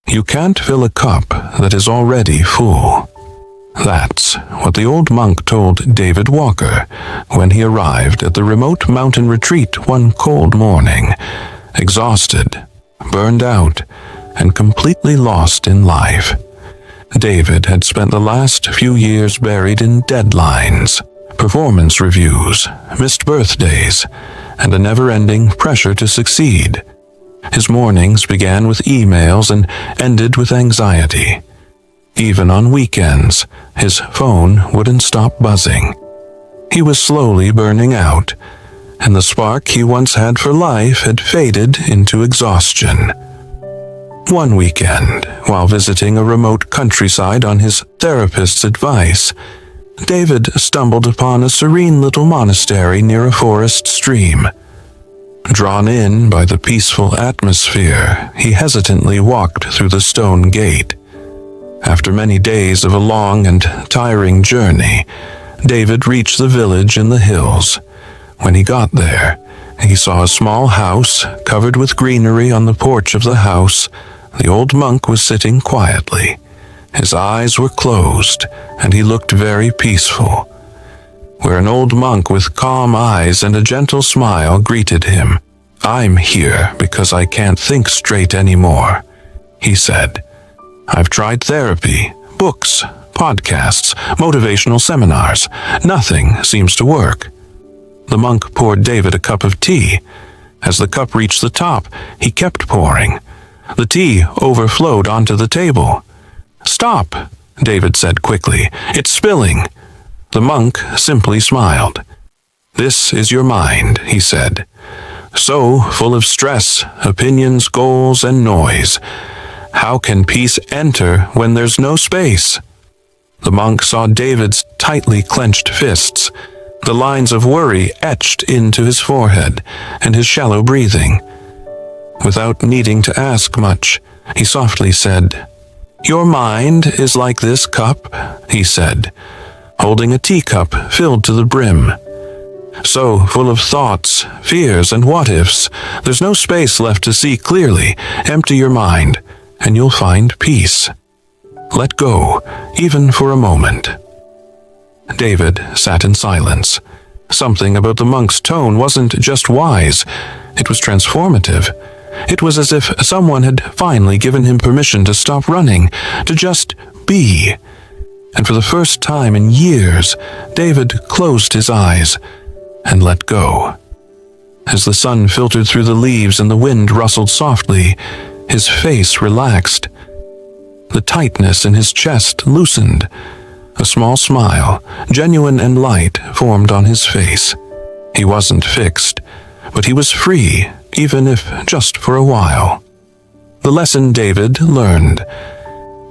You can't fill a cup that is already full. That's what the old monk told David Walker when he arrived at the remote mountain retreat one cold morning, exhausted, burned out, and completely lost in life. David had spent the last few years buried in deadlines, performance reviews, missed birthdays, and a never-ending pressure to succeed. His mornings began with emails and ended with anxiety. Even on weekends, his phone wouldn't stop buzzing. He was slowly burning out, and the spark he once had for life had faded into exhaustion. One weekend, while visiting a remote countryside on his therapist's advice, David stumbled upon a serene little monastery near a forest stream. Drawn in by the peaceful atmosphere, he hesitantly walked through the stone gate. After many days of a long and tiring journey, David reached the village in the hills. When he got there, he saw a small house covered with greenery. On the porch of the house, the old monk was sitting quietly. His eyes were closed, and he looked very peaceful. Where an old monk with calm eyes and a gentle smile greeted him. "I'm here because I can't think straight anymore," he said. "I've tried therapy, books, podcasts, motivational seminars. Nothing seems to work." The monk poured David a cup of tea. As the cup reached the top, he kept pouring. The tea overflowed onto the table. "Stop," David said quickly. "It's spilling." The monk simply smiled. "This is your mind," he said. "So full of stress, opinions, goals, and noise. How can peace enter when there's no space?" The monk saw David's tightly clenched fists, the lines of worry etched into his forehead, and his shallow breathing. Without needing to ask much, he softly said, "Your mind is like this cup," he said, holding a teacup filled to the brim. "So full of thoughts, fears, and what-ifs, there's no space left to see clearly. Empty your mind, and you'll find peace. Let go, even for a moment." David sat in silence. Something about the monk's tone wasn't just wise, it was transformative. It was as if someone had finally given him permission to stop running, to just be. And for the first time in years, David closed his eyes and let go. As the sun filtered through the leaves and the wind rustled softly, his face relaxed. The tightness in his chest loosened. A small smile, genuine and light, formed on his face. He wasn't fixed, but he was free, even if just for a while. The lesson David learned.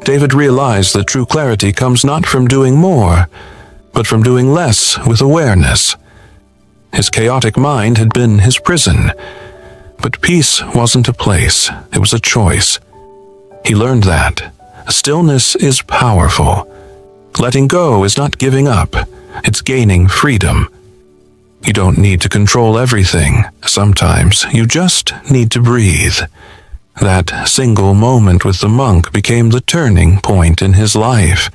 David realized that true clarity comes not from doing more, but from doing less with awareness. His chaotic mind had been his prison, but peace wasn't a place, it was a choice. He learned that stillness is powerful. Letting go is not giving up, it's gaining freedom. You don't need to control everything. Sometimes you just need to breathe. That single moment with the monk became the turning point in his life.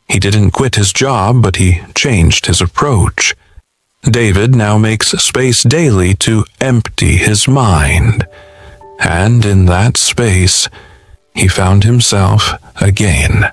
He didn't quit his job, but he changed his approach. David now makes space daily to empty his mind. And in that space, he found himself again.